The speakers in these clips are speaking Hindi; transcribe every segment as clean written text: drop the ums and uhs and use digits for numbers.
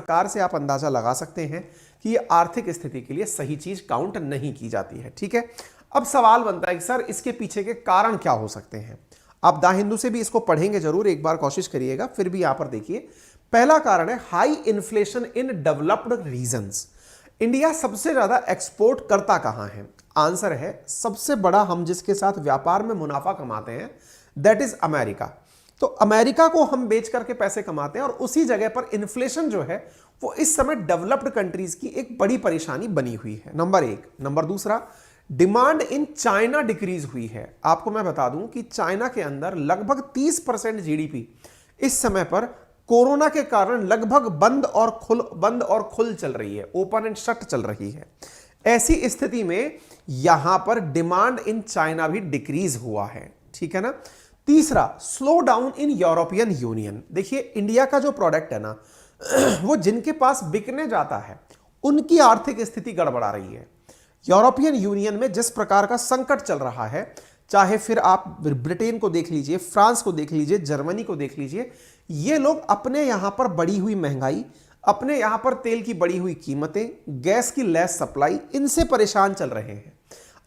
प्रकार से आप अंदाजा लगा सकते हैं कि ये आर्थिक स्थिति के लिए सही चीज काउंट नहीं की जाती है। ठीक है, अब सवाल बनता है कि सर इसके पीछे के कारण क्या हो सकते हैं। आप द हिंदू से भी इसको पढ़ेंगे जरूर, एक बार कोशिश करिएगा। फिर भी यहां पर देखिए, पहला कारण है high inflation in developed regions. India सबसे ज्यादा एक्सपोर्ट करता कहां है? आंसर है सबसे बड़ा हम जिसके साथ व्यापार में मुनाफा कमाते हैं दैट इज अमेरिका। तो अमेरिका को हम बेच करके पैसे कमाते हैं और उसी जगह पर इन्फ्लेशन जो है वो इस समय डेवलप्ड कंट्रीज की एक बड़ी परेशानी बनी हुई है, नंबर एक। नंबर दूसरा, डिमांड इन चाइना डिक्रीज हुई है। आपको मैं बता दूं कि चाइना के अंदर लगभग 30% जीडीपी इस समय पर कोरोना के कारण लगभग बंद और खुल चल रही है, ओपन एंड शट चल रही है। ऐसी स्थिति में यहां पर डिमांड इन चाइना भी डिक्रीज हुआ है। ठीक है ना। तीसरा, slow down in European union. देखिए इंडिया का जो प्रोडक्ट है ना वो जिनके पास बिकने जाता है उनकी आर्थिक स्थिति गड़बड़ा रही है। यूरोपियन यूनियन में जिस प्रकार का संकट चल रहा है, चाहे फिर आप ब्रिटेन को देख लीजिए, फ्रांस को देख लीजिए, जर्मनी को देख लीजिए, ये लोग अपने यहां पर बढ़ी हुई महंगाई, अपने यहां पर तेल की बढ़ी हुई कीमतें, गैस की लेस सप्लाई, इनसे परेशान चल रहे हैं।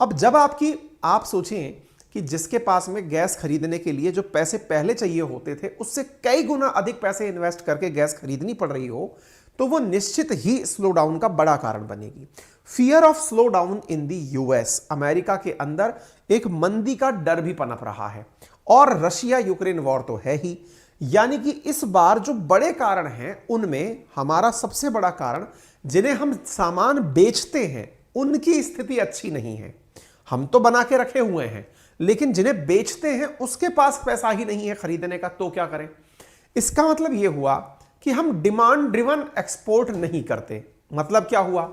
अब जब आप सोचें कि जिसके पास में गैस खरीदने के लिए जो पैसे पहले चाहिए होते थे उससे कई गुना अधिक पैसे इन्वेस्ट करके गैस खरीदनी पड़ रही हो, तो वो निश्चित ही स्लो डाउन का बड़ा कारण बनेगी। Fear of slow down in the US, America के अंदर एक मंदी का डर भी पनप रहा है, और रशिया यूक्रेन वॉर तो है ही। यानी कि इस बार जो बड़े कारण हैं उनमें हमारा सबसे बड़ा कारण, जिन्हें हम सामान बेचते हैं उनकी स्थिति अच्छी नहीं है। हम तो बना के रखे हुए हैं, लेकिन जिन्हें बेचते हैं उसके पास पैसा ही नहीं है खरीदने का, तो क्या करें? इसका मतलब यह हुआ कि हम डिमांड ड्रिवन एक्सपोर्ट नहीं करते। मतलब क्या हुआ?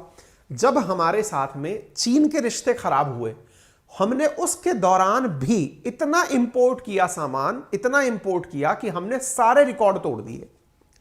जब हमारे साथ में चीन के रिश्ते खराब हुए, हमने उसके दौरान भी इतना इंपोर्ट किया सामान, इतना इंपोर्ट किया कि हमने सारे रिकॉर्ड तोड़ दिए।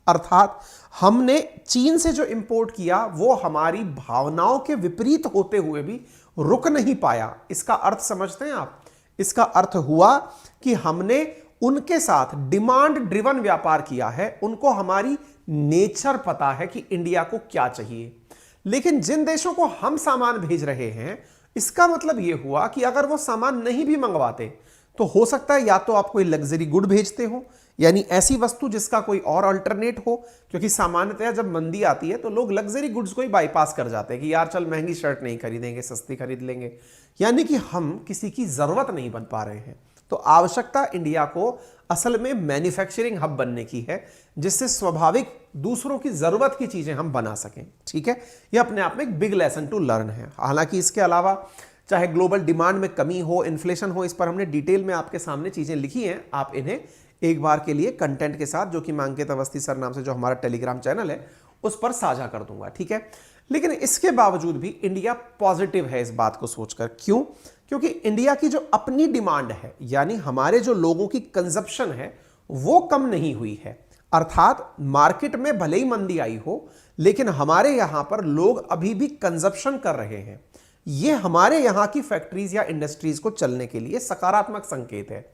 अर्थात हमने चीन से जो इंपोर्ट किया वो हमारी भावनाओं के विपरीत होते हुए भी रुक नहीं पाया। इसका अर्थ समझते हैं आप? इसका अर्थ हुआ कि हमने उनके साथ डिमांड ड्रिवन व्यापार किया है, उनको हमारी नेचर पता है कि इंडिया को क्या चाहिए। लेकिन जिन देशों को हम सामान भेज रहे हैं, इसका मतलब यह हुआ कि अगर वो सामान नहीं भी मंगवाते तो हो सकता है या तो आप कोई लग्जरी गुड भेजते हो, यानी ऐसी वस्तु जिसका कोई और अल्टरनेट हो, क्योंकि सामान्यतः जब मंदी आती है तो लोग लग्जरी गुड्स को ही बाईपास कर जाते हैं कि यार चल महंगी शर्ट नहीं खरीदेंगे, सस्ती खरीद लेंगे। यानी कि हम किसी की जरूरत नहीं बन पा रहे हैं। तो आवश्यकता इंडिया को असल में मैन्युफैक्चरिंग हब बनने की है, जिससे स्वाभाविक दूसरों की जरूरत की चीजें हम बना सकें। ठीक है, यह अपने आप में एक बिग लेसन टू लर्न है। हालांकि इसके अलावा चाहे ग्लोबल डिमांड में कमी हो, इन्फ्लेशन हो, इस पर हमने डिटेल में आपके सामने चीजें लिखी हैं। आप इन्हें एक बार के लिए कंटेंट के साथ, जो कि मैं अंकित अवस्थी सर नाम से जो हमारा टेलीग्राम चैनल है उस पर साझा कर दूंगा। ठीक है, लेकिन इसके बावजूद भी इंडिया पॉजिटिव है इस बात को सोचकर। क्यों? क्योंकि इंडिया की जो अपनी डिमांड है, यानी हमारे जो लोगों की कंजप्शन है, वो कम नहीं हुई है। अर्थात मार्केट में भले ही मंदी आई हो, लेकिन हमारे यहां पर लोग अभी भी कंजप्शन कर रहे हैं। यह हमारे यहां की फैक्ट्रीज या इंडस्ट्रीज को चलने के लिए सकारात्मक संकेत है।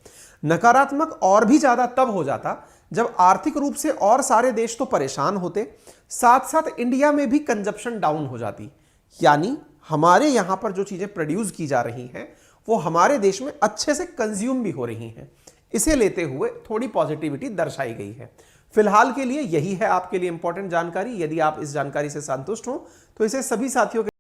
नकारात्मक और भी ज्यादा तब हो जाता जब आर्थिक रूप से और सारे देश तो परेशान होते, साथ साथ इंडिया में भी कंजप्शन डाउन हो जाती। यानी हमारे यहां पर जो चीजें प्रोड्यूस की जा रही हैं वो हमारे देश में अच्छे से कंज्यूम भी हो रही हैं। इसे लेते हुए थोड़ी पॉजिटिविटी दर्शाई गई है। फिलहाल के लिए यही है आपके लिए इंपॉर्टेंट जानकारी। यदि आप इस जानकारी से संतुष्ट हो तो इसे सभी साथियों के